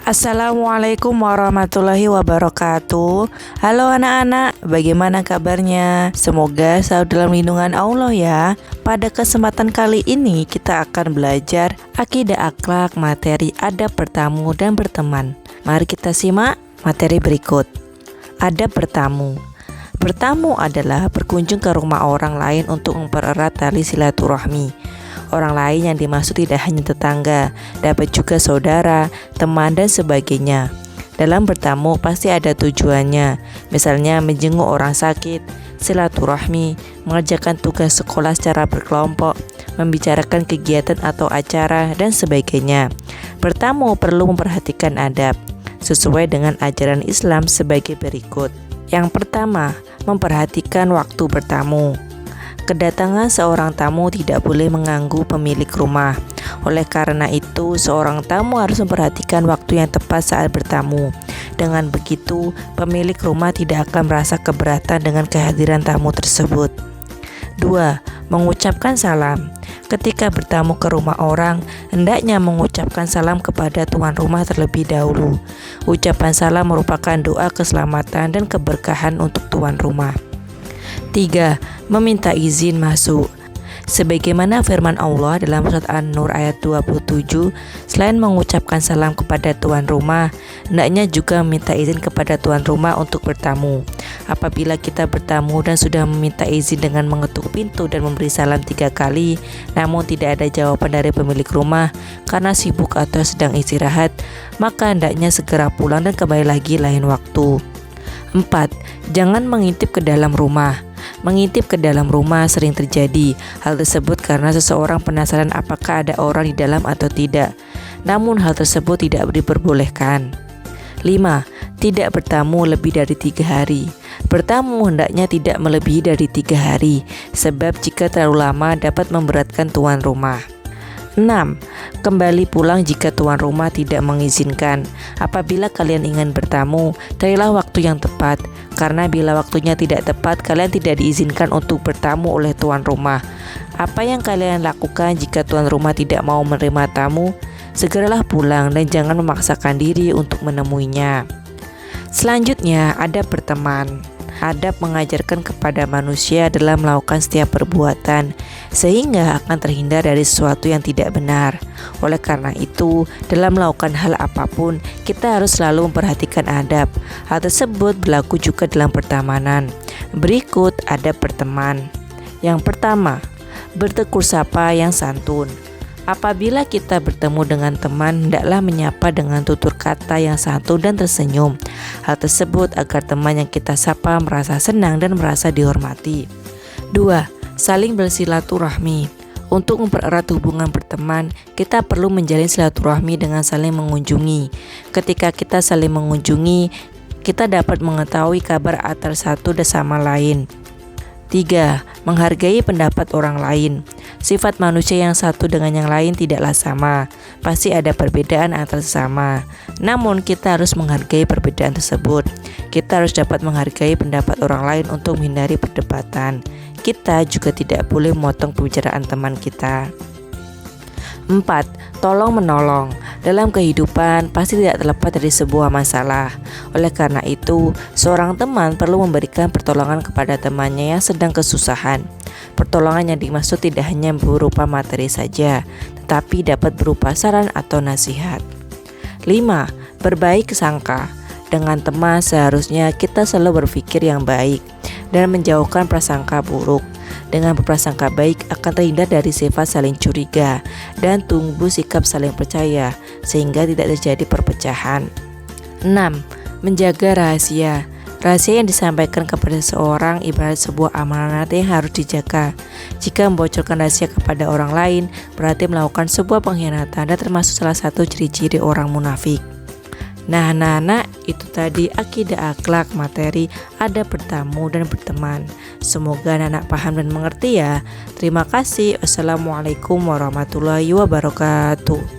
Assalamualaikum warahmatullahi wabarakatuh. Halo anak-anak, bagaimana kabarnya? Semoga selalu dalam lindungan Allah ya. Pada kesempatan kali ini kita akan belajar akidah akhlak, materi adab bertamu dan berteman. Mari kita simak materi berikut. Adab bertamu. Bertamu adalah berkunjung ke rumah orang lain untuk mempererat tali silaturahmi. Orang lain yang dimaksud tidak hanya tetangga, dapat juga saudara, teman, dan sebagainya. Dalam bertamu pasti ada tujuannya, misalnya menjenguk orang sakit, silaturahmi, mengerjakan tugas sekolah secara berkelompok, membicarakan kegiatan atau acara, dan sebagainya. Bertamu perlu memperhatikan adab, sesuai dengan ajaran Islam sebagai berikut. Yang pertama, memperhatikan waktu bertamu. Kedatangan seorang tamu tidak boleh mengganggu pemilik rumah. Oleh karena itu, seorang tamu harus memperhatikan waktu yang tepat saat bertamu. Dengan begitu, pemilik rumah tidak akan merasa keberatan dengan kehadiran tamu tersebut. 2. Mengucapkan salam. Ketika bertamu ke rumah orang, hendaknya mengucapkan salam kepada tuan rumah terlebih dahulu. Ucapan salam merupakan doa keselamatan dan keberkahan untuk tuan rumah. 3. Meminta izin masuk. Sebagaimana firman Allah dalam surat An-Nur ayat 27, selain mengucapkan salam kepada tuan rumah, hendaknya juga meminta izin kepada tuan rumah untuk bertamu. Apabila kita bertamu dan sudah meminta izin dengan mengetuk pintu dan memberi salam 3 kali, namun tidak ada jawaban dari pemilik rumah karena sibuk atau sedang istirahat, maka hendaknya segera pulang dan kembali lagi lain waktu. 4. Jangan mengintip ke dalam rumah. Mengintip ke dalam rumah sering terjadi. Hal tersebut karena seseorang penasaran apakah ada orang di dalam atau tidak. Namun hal tersebut tidak diperbolehkan. 5. Tidak bertamu lebih dari 3 hari. Bertamu hendaknya tidak melebihi dari 3 hari, sebab jika terlalu lama dapat memberatkan tuan rumah. 6. Kembali pulang jika tuan rumah tidak mengizinkan. Apabila kalian ingin bertamu, carilah waktu yang tepat, karena bila waktunya tidak tepat, kalian tidak diizinkan untuk bertamu oleh tuan rumah. Apa yang kalian lakukan jika tuan rumah tidak mau menerima tamu? Segeralah pulang dan jangan memaksakan diri untuk menemuinya. Selanjutnya, adab berteman. Adab mengajarkan kepada manusia dalam melakukan setiap perbuatan, sehingga akan terhindar dari sesuatu yang tidak benar. Oleh karena itu, dalam melakukan hal apapun, kita harus selalu memperhatikan adab. Hal tersebut berlaku juga dalam pertemanan. Berikut adab berteman. Yang pertama, bertegur sapa yang santun. Apabila kita bertemu dengan teman, hendaklah menyapa dengan tutur kata yang santun dan tersenyum. Hal tersebut agar teman yang kita sapa merasa senang dan merasa dihormati. 2. Saling bersilaturahmi. Untuk mempererat hubungan berteman, kita perlu menjalin silaturahmi dengan saling mengunjungi. Ketika kita saling mengunjungi, kita dapat mengetahui kabar antar satu dan sama lain. 3. Menghargai pendapat orang lain. Sifat manusia yang satu dengan yang lain tidaklah sama. Pasti ada perbedaan antar sesama. Namun kita harus menghargai perbedaan tersebut. Kita harus dapat menghargai pendapat orang lain untuk menghindari perdebatan. Kita juga tidak boleh memotong pembicaraan teman kita. 4. Tolong menolong. Dalam kehidupan pasti tidak terlepas dari sebuah masalah. Oleh karena itu, seorang teman perlu memberikan pertolongan kepada temannya yang sedang kesusahan. Pertolongan yang dimaksud tidak hanya berupa materi saja, tetapi dapat berupa saran atau nasihat. 5. Berbaik sangka. Dengan teman seharusnya kita selalu berpikir yang baik dan menjauhkan prasangka buruk. Dengan berprasangka baik akan terhindar dari sifat saling curiga dan tumbuh sikap saling percaya sehingga tidak terjadi perpecahan. 6. Menjaga rahasia. Rahasia yang disampaikan kepada seseorang ibarat sebuah amanat yang harus dijaga. Jika membocorkan rahasia kepada orang lain, berarti melakukan sebuah pengkhianatan dan termasuk salah satu ciri-ciri orang munafik. Nah, anak-anak, itu tadi akidah akhlak, materi adab bertamu dan berteman. Semoga anak-anak paham dan mengerti ya. Terima kasih. Wassalamualaikum warahmatullahi wabarakatuh.